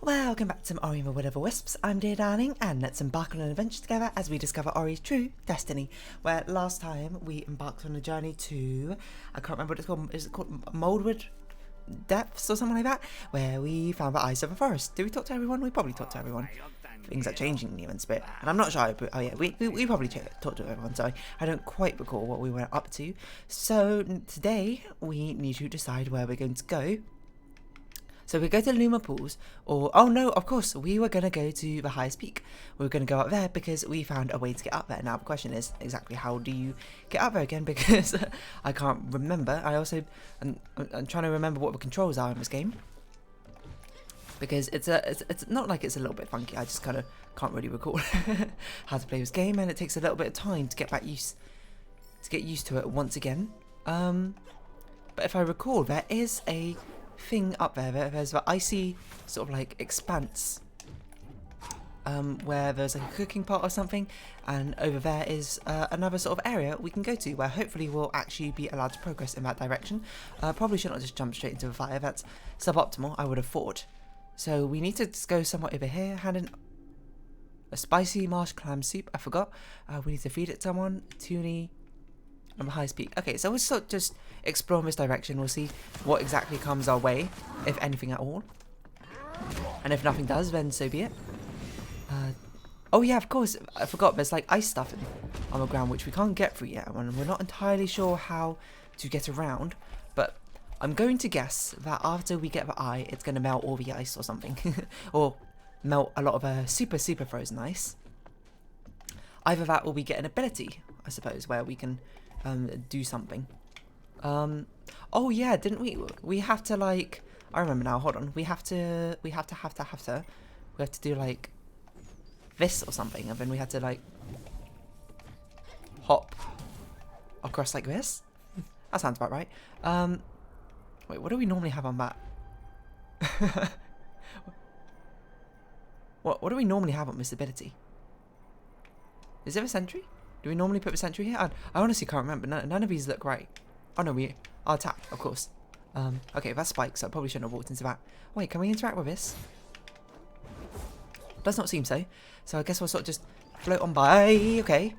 Welcome back to Ori with Whatever Wisps. I'm dear darling, and let's embark on an adventure together as we discover Ori's true destiny. Where last time we embarked on a journey to, I can't remember what it's called, is it called Moldwood Depths or something like that? Where we found the eyes of a forest. Did we talk to everyone? We probably talked to everyone. Things are changing in Niwen's bit, and I'm not sure, but oh yeah, we probably talked to everyone, so I don't quite recall what we were up to. So today we need to decide where we're going to go. So we go to Luma Pools, or, oh no, of course, we were going to go to the highest peak. We were going to go up there because we found a way to get up there. Now the question is, exactly how do you get up there again? Because I can't remember. I'm trying to remember what the controls are in this game. Because it's not like it's a little bit funky, I just kind of can't really recall how to play this game, and it takes a little bit of time to get used to it once again. But if I recall, there is a thing up there. There's the icy sort of like expanse, where there's like a cooking pot or something, and over there is another sort of area we can go to where hopefully we'll actually be allowed to progress in that direction. Probably should not just jump straight into the fire. That's suboptimal, I would have thought. So we need to just go somewhat over here, hand in a spicy marsh clam soup. I forgot. We need to feed it to someone. Toonie on the highest peak. Okay, so we'll sort of just explore in this direction. We'll see what exactly comes our way, if anything at all. And if nothing does, then so be it. Oh yeah, of course, I forgot. There's like ice stuff on the ground which we can't get through yet, and we're not entirely sure how to get around. But I'm going to guess that after we get the eye, it's going to melt all the ice or something. Or melt a lot of super frozen ice. Either that or we get an ability, I suppose, where we can do something. Oh yeah, didn't we? We have to like, I remember now, hold on. We have to do like this or something, and then we have to like hop across like this. That sounds about right. Wait, what do we normally have on that? What do we normally have on this ability? Is there a sentry? Do we normally put the sentry here? I honestly can't remember. None of these look right. Oh no, I'll tap, of course. Okay, that's spikes, so I probably shouldn't have walked into that. Wait, can we interact with this? Does not seem so. So I guess we'll sort of just float on by. Okay.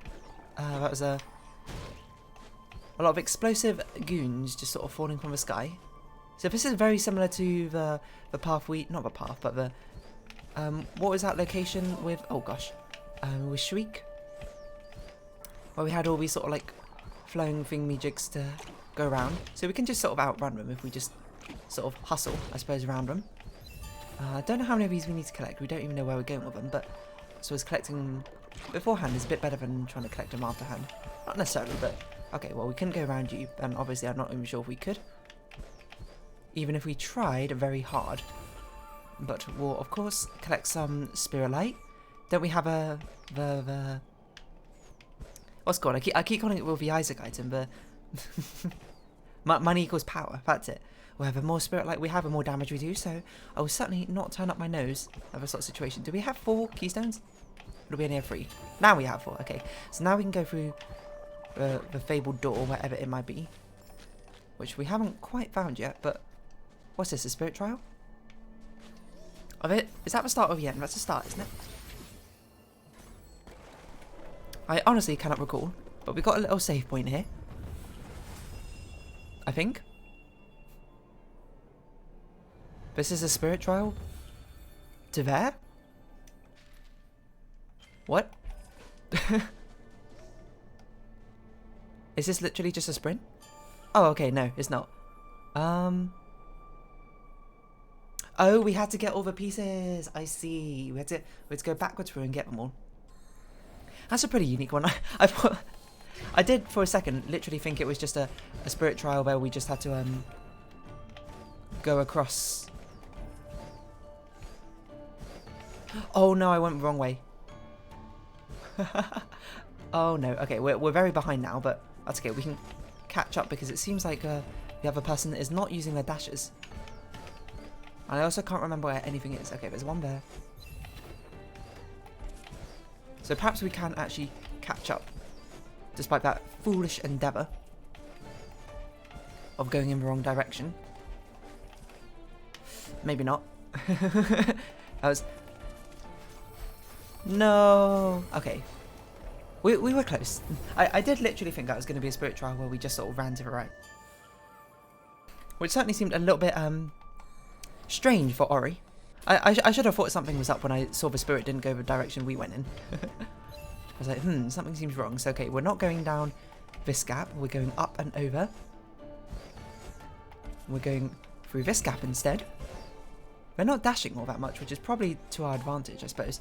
That was a lot of explosive goons just sort of falling from the sky. So this is very similar to the path not the path, but the what was that location with? Oh gosh, with Shriek, where we had all these sort of like flowing thingy-jigs to go around. So we can just sort of outrun them if we just sort of hustle, I suppose, around them. I don't know how many of these we need to collect. We don't even know where we're going with them, but so as collecting them beforehand is a bit better than trying to collect them afterhand. Not necessarily, but okay. Well, we couldn't go around you, and obviously I'm not even sure if we could. Even if we tried very hard. But we'll, of course, collect some spirit light. Don't we have the what's it called? I keep calling it with the Isaac item, but money equals power. That's it. Wherever more spirit light we have, the more damage we do. So I will certainly not turn up my nose of a sort of situation. Do we have 4 keystones? Or do we only have 3? Now we have 4. Okay, so now we can go through the fabled door, wherever it might be, which we haven't quite found yet. But what's this? A spirit trial? Of it? Is that the start or the end? That's the start, isn't it? I honestly cannot recall, but we got a little save point here. I think. This is a spirit trial? To there? What? Is this literally just a sprint? Oh, okay, no, it's not. Oh, we had to get all the pieces. I see. We had to go backwards through and get them all. That's a pretty unique one. I did for a second literally think it was just a spirit trial where we just had to go across. Oh no, I went the wrong way. Oh no. Okay, we're very behind now, but that's okay. We can catch up because it seems like the other person is not using their dashes. And I also can't remember where anything is. Okay, there's one there. So perhaps we can actually catch up, despite that foolish endeavour of going in the wrong direction. Maybe not. That was... No. Okay. We were close. I did literally think that was going to be a spirit trial where we just sort of ran to the right. Which certainly seemed a little bit strange for Ori. I should have thought something was up when I saw the spirit didn't go the direction we went in. I was like, something seems wrong. So, okay, we're not going down this gap. We're going up and over. We're going through this gap instead. We're not dashing all that much, which is probably to our advantage, I suppose.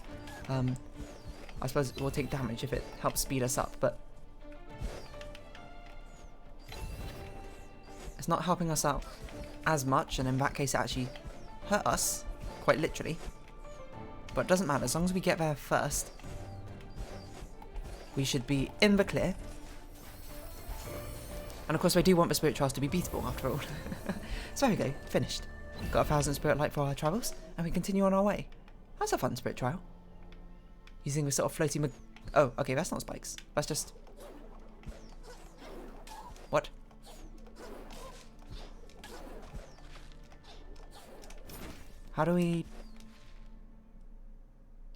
I suppose we'll take damage if it helps speed us up, but it's not helping us out as much, and in that case it actually hurt us, quite literally. But it doesn't matter, as long as we get there first, we should be in the clear. And of course I do want the spirit trials to be beatable after all. So there we go, finished. Got 1,000 spirit light for our travels, and we continue on our way. That's a fun spirit trial. Using the sort of floaty oh, okay, that's not spikes. That's just... What? How do we...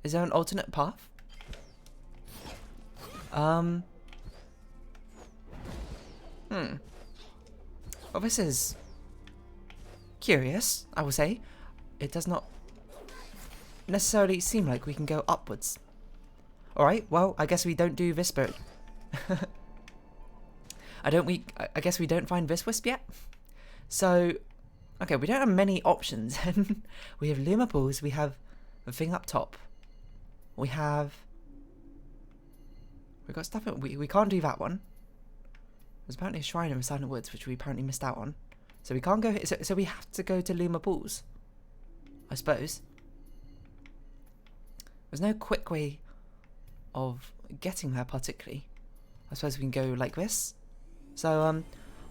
Is there an alternate path? Well, this is curious, I will say. It does not necessarily seem like we can go upwards. Alright, well, I guess we don't do this spirit. I guess we don't find this wisp yet. So, okay, we don't have many options. We have Luma pools, we have the thing up top. We've got stuff, we can't do that one. There's apparently a shrine in the Silent Woods, which we apparently missed out on. So we can't go, so we have to go to Luma pools, I suppose. There's no quick way of getting there particularly. I suppose we can go like this. So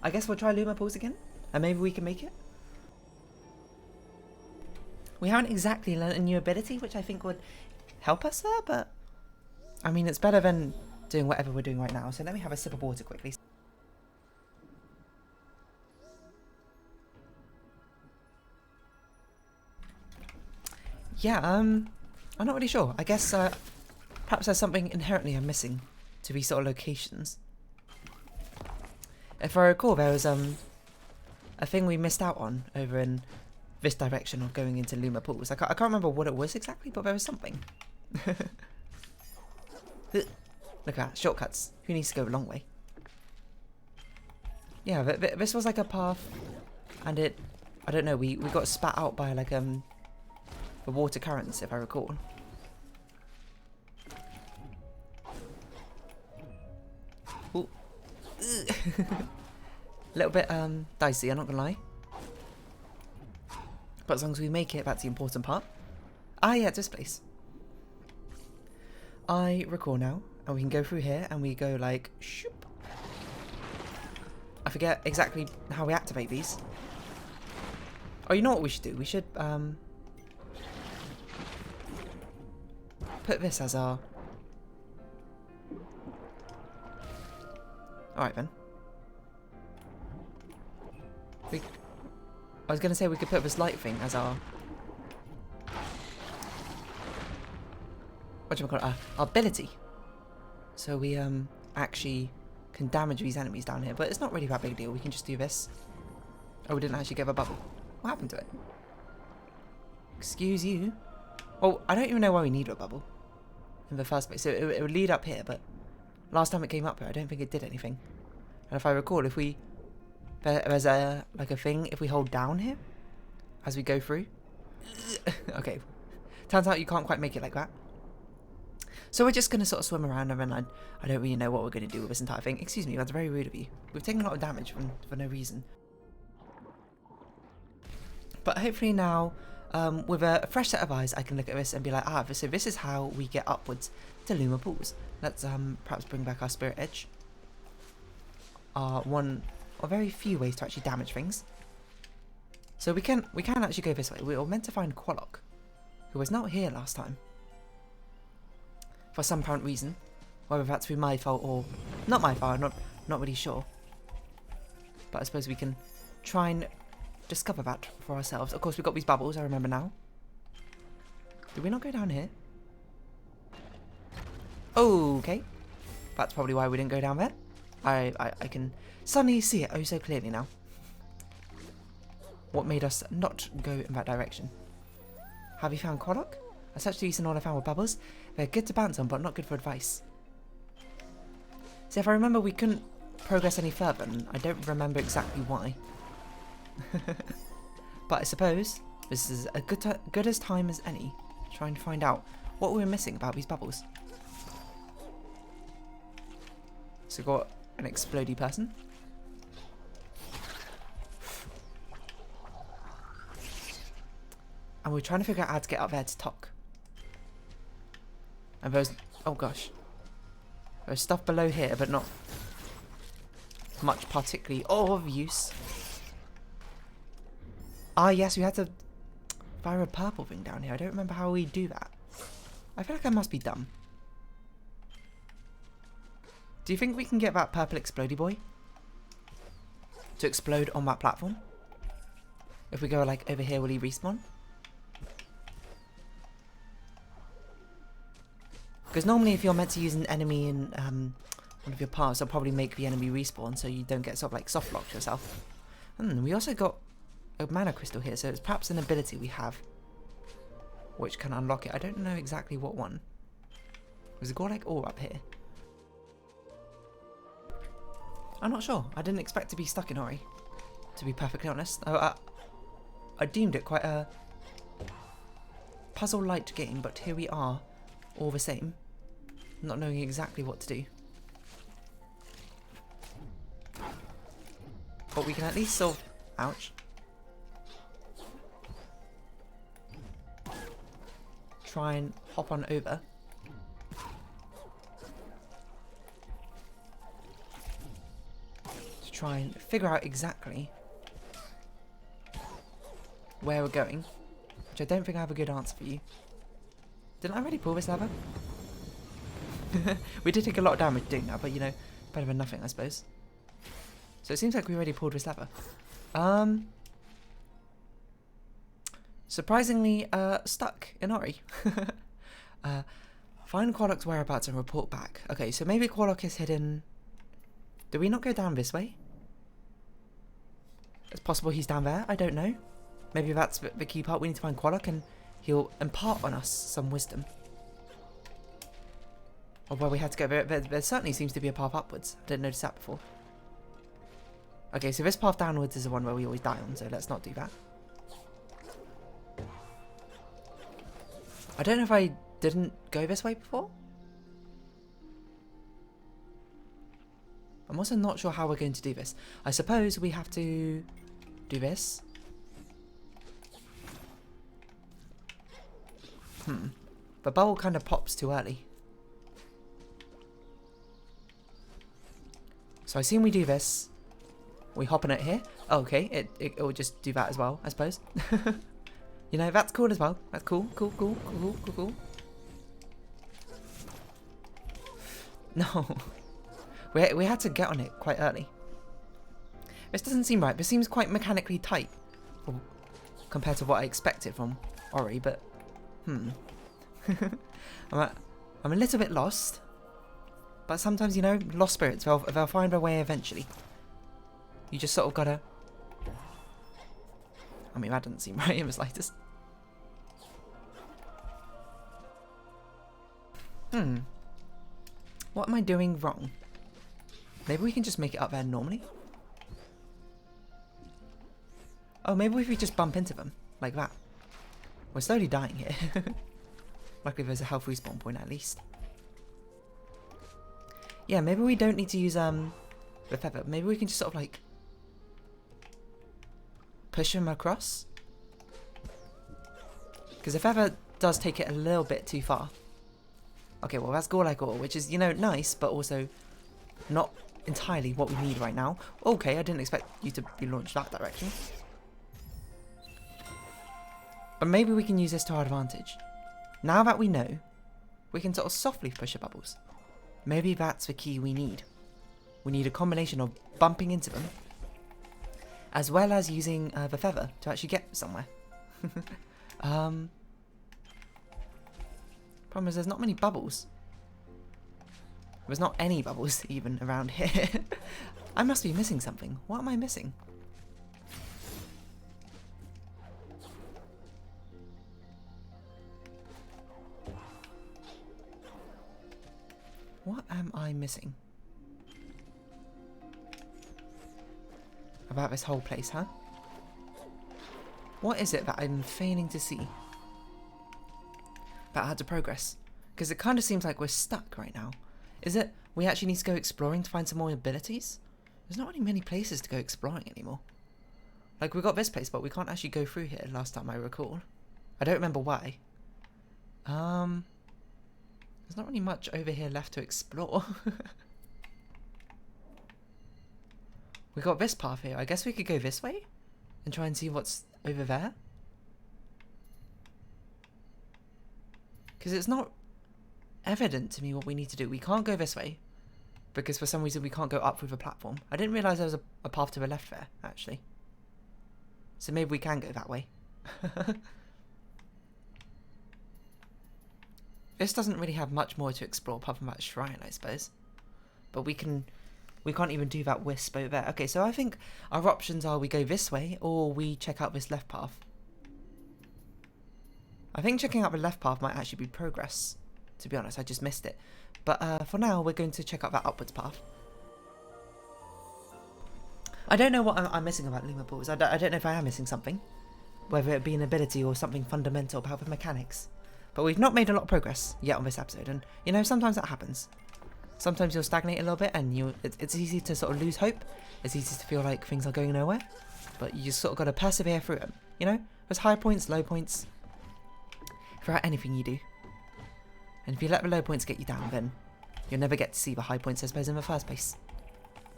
I guess we'll try Luma pools again, and maybe we can make it. We haven't exactly learned a new ability, which I think would help us there, but I mean, it's better than doing whatever we're doing right now. So let me have a sip of water quickly. Yeah, I'm not really sure. I guess perhaps there's something inherently I'm missing to these sort of locations. If I recall, there was a thing we missed out on over in this direction of going into Luma pools. I can't remember what it was exactly, but there was something. Look at that, shortcuts. Who needs to go a long way? Yeah, this was like a path, and I don't know, we got spat out by like the water currents, if I recall. Ooh. Little bit dicey, I'm not gonna lie. But as long as we make it, that's the important part. Ah, yeah, it's this place. I recall now, and we can go through here, and we go like, shoop. I forget exactly how we activate these. Oh, you know what we should do? We should put this as our... Alright then. I was going to say we could put this light thing as our... Our ability. So we actually can damage these enemies down here, but it's not really that big a deal. We can just do this. Oh, we didn't actually get a bubble. What happened to it? Excuse you. Well, I don't even know why we need a bubble in the first place. So it would lead up here, but last time it came up here, I don't think it did anything. And if I recall, if we... There's a thing, if we hold down here as we go through. Okay. Turns out you can't quite make it like that. So we're just going to sort of swim around, and then I don't really know what we're going to do with this entire thing. Excuse me, that's very rude of you. We've taken a lot of damage for no reason. But hopefully now, with a fresh set of eyes, I can look at this and be like, ah, so this is how we get upwards to Luma pools. Let's perhaps bring back our spirit edge. One or very few ways to actually damage things. So we can actually go this way. We were meant to find Quallock, who was not here last time. For some apparent reason. Whether that's through my fault or not my fault, I'm not really sure. But I suppose we can try and discover that for ourselves. Of course, we've got these bubbles, I remember now. Did we not go down here? Okay. That's probably why we didn't go down there. I can suddenly see it oh so clearly now. What made us not go in that direction? Have you found Quadlock? I searched these and all I found were bubbles. They're good to bounce on, but not good for advice. See, if I remember, we couldn't progress any further, and I don't remember exactly why. But I suppose this is a good as time as any, trying to find out what we were missing about these bubbles. So we've got an explodey person. And we're trying to figure out how to get up there to talk. And there's, oh gosh, there's stuff below here, but not much particularly of use. Ah yes, we had to fire a purple thing down here. I don't remember how we do that. I feel like I must be dumb. Do you think we can get that purple explodey boy to explode on that platform? If we go like over here, will he respawn? Because normally if you're meant to use an enemy in one of your paths, they'll probably make the enemy respawn so you don't get sort of like soft locked yourself. We also got a mana crystal here, so it's perhaps an ability we have which can unlock it. I don't know exactly what one. Was it go like all up here? I'm not sure. I didn't expect to be stuck in Ori, to be perfectly honest. I deemed it quite a puzzle-light game, but here we are, all the same, not knowing exactly what to do. But we can at least solve... Ouch. Try and hop on over. To try and figure out exactly where we're going. Which I don't think I have a good answer for you. Didn't I already pull this lever? We did take a lot of damage doing that, but you know, better than nothing, I suppose. So it seems like we already pulled this lever. Surprisingly, stuck in Ori. Find Quadlock's whereabouts and report back. Okay, so maybe Quadlock is hidden... Did we not go down this way? It's possible he's down there, I don't know. Maybe that's the key part. We need to find Quadlock and he'll impart on us some wisdom. Or where we had to go. There certainly seems to be a path upwards. I didn't notice that before. Okay, so this path downwards is the one where we always die on, so let's not do that. I don't know if I didn't go this way before. I'm also not sure how we're going to do this. I suppose we have to do this. The bubble kind of pops too early. So I assume we do this. We hop on it here. Oh, okay, it will just do that as well, I suppose. You know, that's cool as well. That's cool, cool. No. We had to get on it quite early. This doesn't seem right. This seems quite mechanically tight compared to what I expected from Ori, but I'm a little bit lost. But sometimes, you know, lost spirits, they'll find their way eventually. You just sort of gotta... I mean, that doesn't seem right in the slightest. What am I doing wrong? Maybe we can just make it up there normally? Oh, maybe if we just bump into them, like that. We're slowly dying here. Luckily there's a health respawn point at least. Yeah, maybe we don't need to use the feather. Maybe we can just sort of like push him across. Because the feather does take it a little bit too far. Okay, well that's gore like gore, which is, you know, nice, but also not entirely what we need right now. Okay, I didn't expect you to be launched that direction. But maybe we can use this to our advantage. Now that we know, we can sort of softly push the bubbles. Maybe that's the key we need. We need a combination of bumping into them, as well as using the feather to actually get somewhere. Problem is, there's not many bubbles. There's not any bubbles even around here. I must be missing something. What am I missing? What am I missing? About this whole place, huh? What is it that I'm failing to see about how to progress? Because it kind of seems like we're stuck right now. Is it we actually need to go exploring to find some more abilities? There's not really many places to go exploring anymore. Like, we got this place, but we can't actually go through here last time I recall. I don't remember why. There's not really much over here left to explore. We got this path here. I guess we could go this way and try and see what's over there. Because it's not evident to me what we need to do. We can't go this way because for some reason we can't go up through the platform. I didn't realise there was a path to the left there, actually. So maybe we can go that way. This doesn't really have much more to explore apart from that shrine, I suppose. But we can't even do that wisp over there. Okay, so I think our options are we go this way or we check out this left path. I think checking out the left path might actually be progress. To be honest, I just missed it. But for now, we're going to check out that upwards path. I don't know what I'm missing about Luma Balls. I don't know if I am missing something. Whether it be an ability or something fundamental about the mechanics. But we've not made a lot of progress yet on this episode. And, you know, sometimes that happens. Sometimes you'll stagnate a little bit and it's easy to sort of lose hope. It's easy to feel like things are going nowhere. But you just sort of got to persevere through it. You know? There's high points, low points. Throughout anything you do. And if you let the low points get you down, then you'll never get to see the high points, I suppose, in the first place.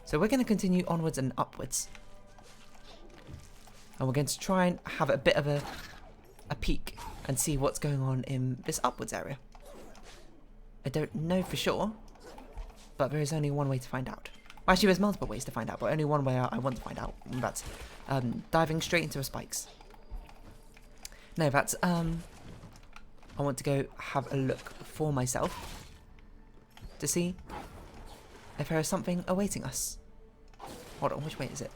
So we're going to continue onwards and upwards. And we're going to try and have a bit of a peek and see what's going on in this upwards area. I don't know for sure, but there is only one way to find out. Well, actually, there's multiple ways to find out, but only one way I want to find out. And that's diving straight into the spikes. No, that's... I want to go have a look for myself to see if there is something awaiting us. Hold on, which way is it?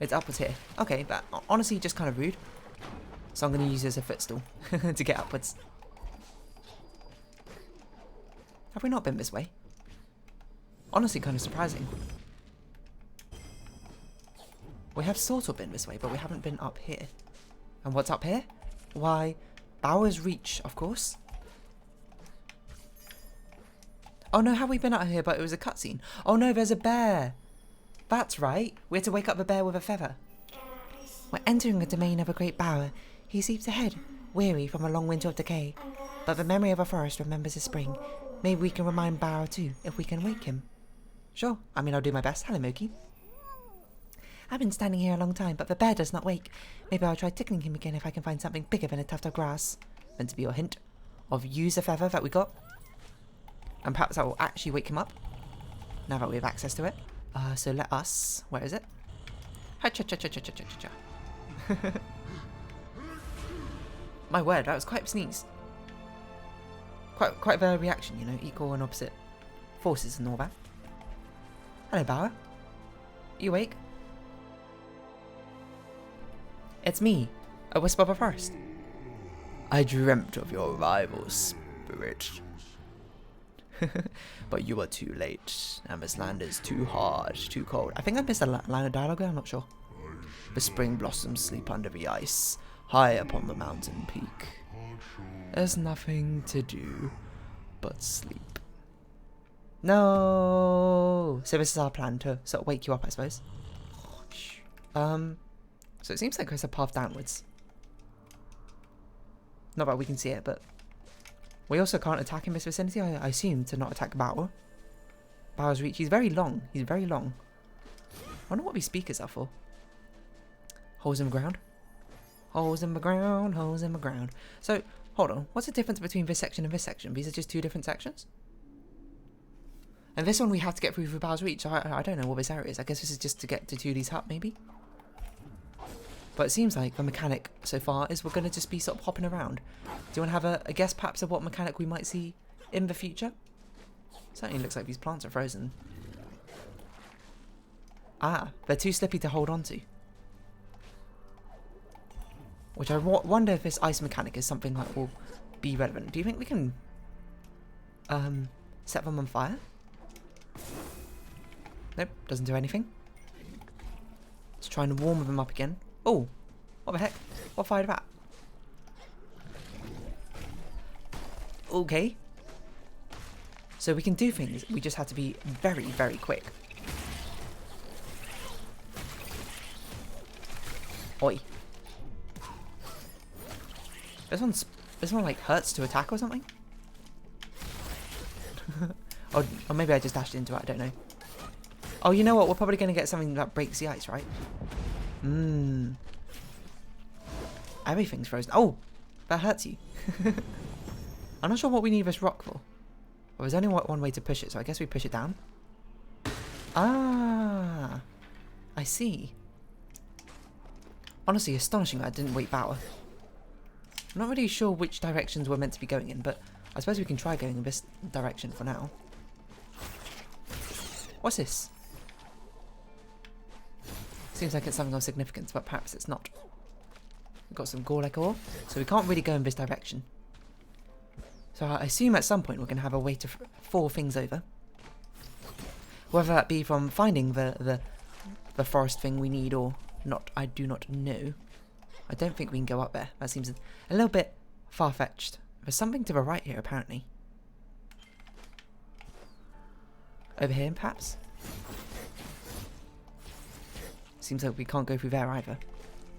It's upwards here. Okay, but honestly just kind of rude. So I'm going to use it as a footstool to get upwards. Have we not been this way? Honestly, kind of surprising. We have sort of been this way, but we haven't been up here. And what's up here? Why, Baur's Reach, of course. Oh no, have we been out here, but it was a cutscene? Oh no, there's a bear. That's right. We had to wake up the bear with a feather. We're entering the domain of a great Baur. He sleeps ahead, weary from a long winter of decay. But the memory of a forest remembers a spring. Maybe we can remind Baur too, if we can wake him. Sure, I mean, I'll do my best. Hello, Moki. I've been standing here a long time, but the bear does not wake. Maybe I'll try tickling him again if I can find something bigger than a tuft of grass. Meant to be your hint of use a feather that we got. And perhaps that will actually wake him up. Now that we have access to it. So let us... Where is it? Ha-cha-cha-cha-cha-cha-cha-cha. My word, that was quite a sneeze. Quite a reaction, you know, equal and opposite forces and all that. Hello, Baur. You awake? It's me, a Wisp of a Forest. I dreamt of your arrival, spirit. But you are too late, and this land is too hard, too cold. I think I missed a line of dialogue there, I'm not sure. The spring blossoms sleep under the ice, high upon the mountain peak. There's nothing to do but sleep. No! So this is our plan to sort of wake you up, I suppose. So it seems like there's a path downwards. Not that we can see it, but... We also can't attack in this vicinity, I assume, to not attack Baur. Baur's Reach, he's very long. He's very long. I wonder what these speakers are for. Holes in the ground? Holes in the ground, holes in the ground. So, hold on. What's the difference between this section and this section? These are just two different sections? And this one we have to get through for Baur's Reach, so I don't know what this area is. I guess this is just to get to 2D's hut, maybe? But it seems like the mechanic so far is we're going to just be sort of hopping around. Do you want to have a guess perhaps of what mechanic we might see in the future? Certainly looks like these plants are frozen. Ah, they're too slippy to hold on to. Which I wonder if this ice mechanic is something that will be relevant. Do you think we can set them on fire? Nope, doesn't do anything. Let's try and warm them up again. Oh, what the heck? What fired that? Okay. So we can do things, we just have to be very, very quick. Oi. This one like hurts to attack or something? or maybe I just dashed into it, I don't know. Oh, you know what? We're probably going to get something that breaks the ice, right? Everything's frozen. Oh, that hurts you. I'm not sure what we need this rock for. Well, there's only one way to push it, so I guess we push it down. Ah, I see. Honestly, astonishing that I didn't wait Baur. I'm not really sure which directions we're meant to be going in, but I suppose we can try going in this direction for now. What's this? Seems like it's something of significance, but perhaps it's not. We've got some gore-like ore, so we can't really go in this direction. So I assume at some point we're going to have a way to fall things over. Whether that be from finding the forest thing we need or not, I do not know. I don't think we can go up there. That seems a little bit far-fetched. There's something to the right here, apparently. Over here, perhaps? Seems like we can't go through there either.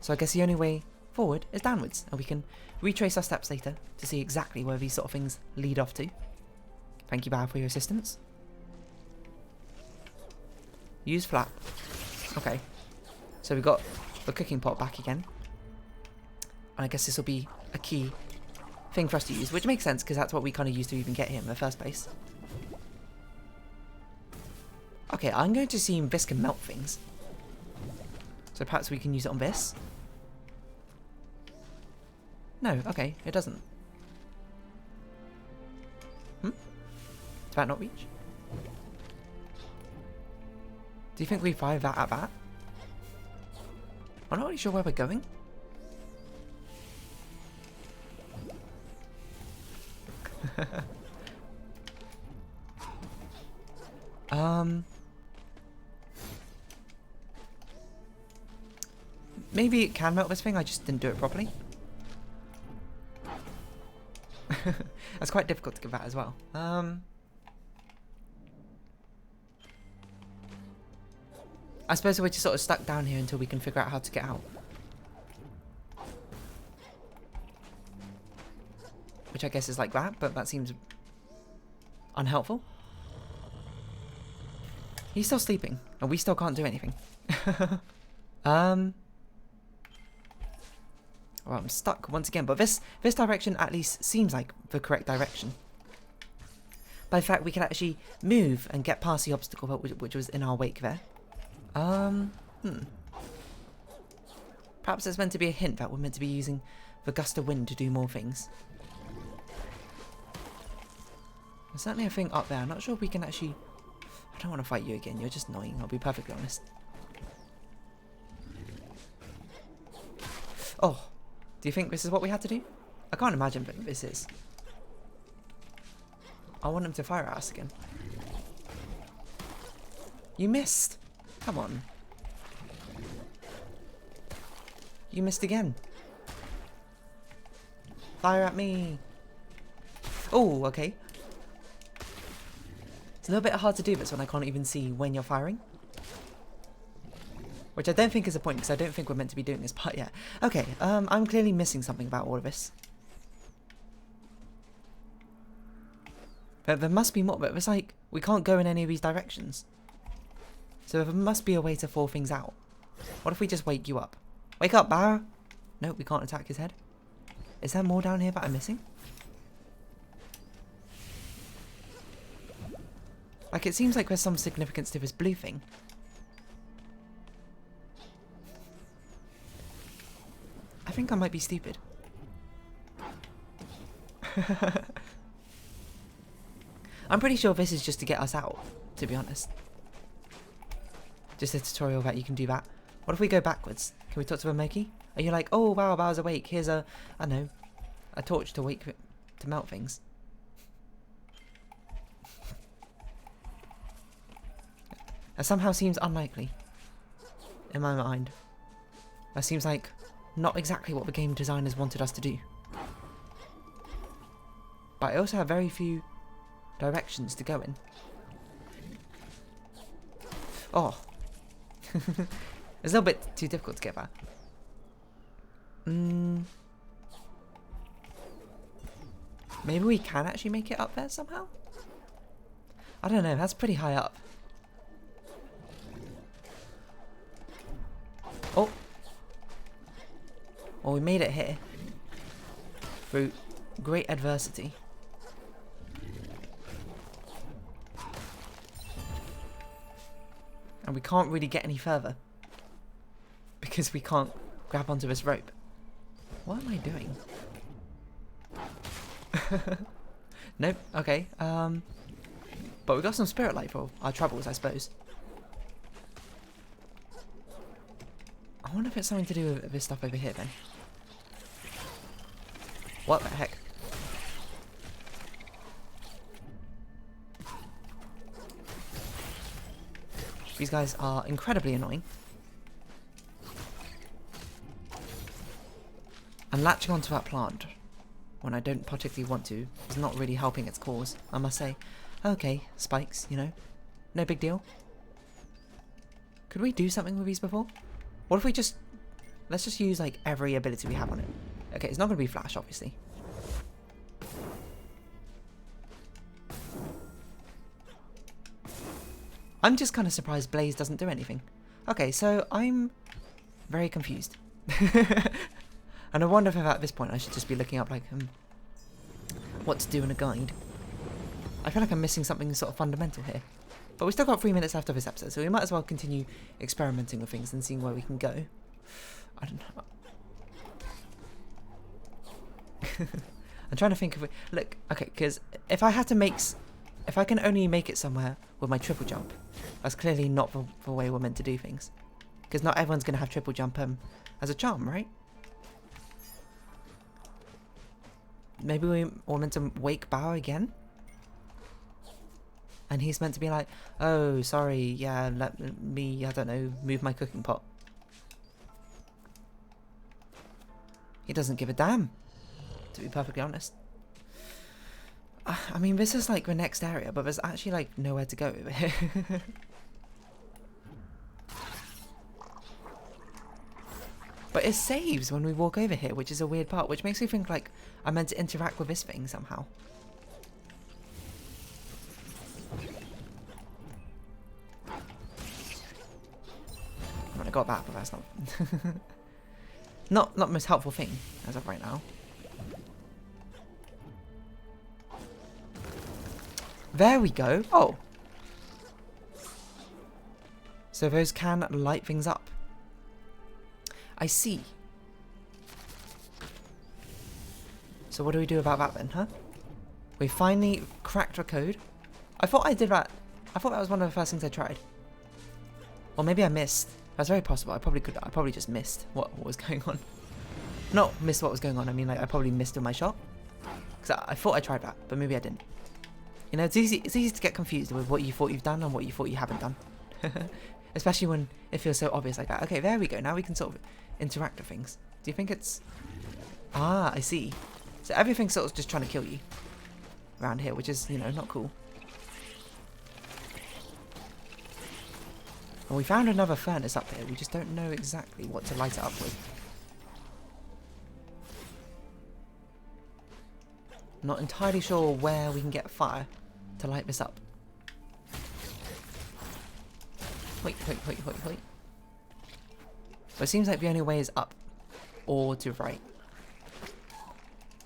So I guess the only way forward is downwards, and we can retrace our steps later to see exactly where these sort of things lead off to. Thank you, Baur, for your assistance. Use flap. Okay. So we got the cooking pot back again. And I guess this will be a key thing for us to use, which makes sense because that's what we kind of used to even get here in the first place. Okay, I'm going to assume this can melt things. So perhaps we can use it on this. No, okay, it doesn't. Did that not reach? Do you think we fire that at that? I'm not really sure where we're going. Maybe it can melt this thing, I just didn't do it properly. That's quite difficult to give that as well. I suppose we're just sort of stuck down here until we can figure out how to get out. Which I guess is like that, but that seems unhelpful. He's still sleeping, and we still can't do anything. Well, I'm stuck once again, but this direction at least seems like the correct direction. By the fact we can actually move and get past the obstacle which was in our wake there. Perhaps it's meant to be a hint that we're meant to be using the gust of wind to do more things. There's certainly a thing up there. I'm not sure if we can actually... I don't want to fight you again. You're just annoying. I'll be perfectly honest. Oh. Do you think this is what we had to do? I can't imagine that this is. I want him to fire at us again. You missed. Come on. You missed again. Fire at me. Oh, okay. It's a little bit hard to do this when I can't even see when you're firing. Which I don't think is a point, because I don't think we're meant to be doing this part yet. Okay, I'm clearly missing something about all of this. But there must be more, but it's like, we can't go in any of these directions. So there must be a way to fall things out. What if we just wake you up? Wake up, Baur! No, we can't attack his head. Is there more down here that I'm missing? Like, it seems like there's some significance to this blue thing. think I might be stupid. I'm pretty sure this is just to get us out, to be honest. Just a tutorial that you can do that. What if we go backwards? Can we talk to a Moki? Are you like, oh wow, Baur's awake. Here's a, I don't know, a torch to melt things. That somehow seems unlikely. In my mind. That seems like not exactly what the game designers wanted us to do. But I also have very few directions to go in. Oh. It's a little bit too difficult to get that. Maybe we can actually make it up there somehow? I don't know, that's pretty high up. Oh. Well, we made it here. Through great adversity. And we can't really get any further. Because we can't grab onto this rope. What am I doing? Nope, okay. But we got some spirit light for our troubles, I suppose. I wonder if it's something to do with this stuff over here then. What the heck? These guys are incredibly annoying. And latching onto that plant when I don't particularly want to is not really helping its cause, I must say. Okay, spikes, you know. No big deal. Could we do something with these before? What if we just... Let's just use like every ability we have on it. Okay, it's not going to be flash, obviously. I'm just kind of surprised Blaze doesn't do anything. Okay, so I'm very confused. And I wonder if at this point I should just be looking up like what to do in a guide. I feel like I'm missing something sort of fundamental here. But we've still got 3 minutes left of this episode, so we might as well continue experimenting with things and seeing where we can go. I don't know. I'm trying to think of it. Look, okay, because if I had to make... If I can only make it somewhere with my triple jump, that's clearly not the way we're meant to do things. Because not everyone's going to have triple jump as a charm, right? Maybe we're meant to wake Baur again? And he's meant to be like, oh, sorry, yeah, let me, I don't know, move my cooking pot. He doesn't give a damn, to be perfectly honest. I mean, this is like the next area, but there's actually like nowhere to go over here. But it saves when we walk over here, which is a weird part, which makes me think like I'm meant to interact with this thing somehow. I mean, I got that, but that's not the most helpful thing as of right now. There we go. Oh. So those can light things up. I see. So what do we do about that then, huh? We finally cracked the code. I thought I did that. I thought that was one of the first things I tried. Or maybe I missed. That's very possible. I probably just missed what was going on. Not missed what was going on. I mean, like, I probably missed on my shot. Because I thought I tried that, but maybe I didn't. You know, it's easy to get confused with what you thought you've done and what you thought you haven't done. Especially when it feels so obvious like that. Okay, there we go. Now we can sort of interact with things. Do you think it's... Ah, I see. So everything's sort of just trying to kill you around here, which is, you know, not cool. And we found another furnace up here. We just don't know exactly what to light it up with. Not entirely sure where we can get fire to light this up. Wait. So it seems like the only way is up or to right.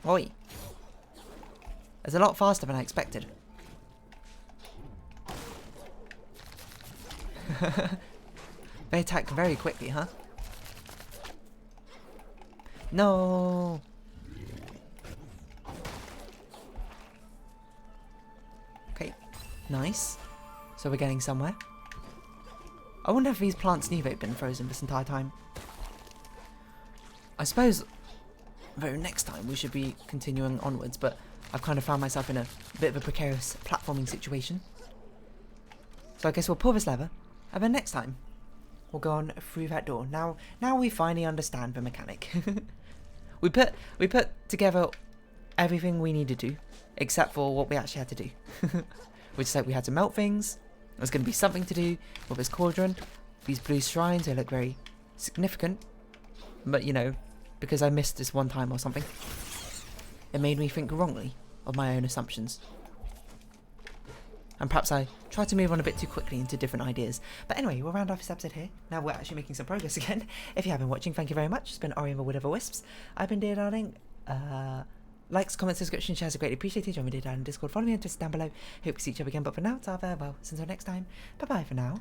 Oi. It's a lot faster than I expected. They attack very quickly, huh? No. Okay, nice. So we're getting somewhere. I wonder if these plants knew they'd been frozen this entire time. I suppose, though, next time we should be continuing onwards, but I've kind of found myself in a bit of a precarious platforming situation. So I guess we'll pull this lever, and then next time we'll go on through that door. Now we finally understand the mechanic. we put together everything we needed to, except for what we actually had to do. Which is like we had to melt things. There's going to be something to do with this cauldron. These blue shrines, they look very significant. But, you know, because I missed this one time or something, it made me think wrongly of my own assumptions. And perhaps I tried to move on a bit too quickly into different ideas. But anyway, we'll round off this episode here. Now we're actually making some progress again. If you have been watching, thank you very much. It's been Ori and the Wood of the Wisps. I've been Dear Darling. Likes, comments, subscription, shares are greatly appreciated. Join me Dear Darling Discord. Follow me on Twitter down below. Hope to see each other again. But for now, it's our farewell. Until next time, bye-bye for now.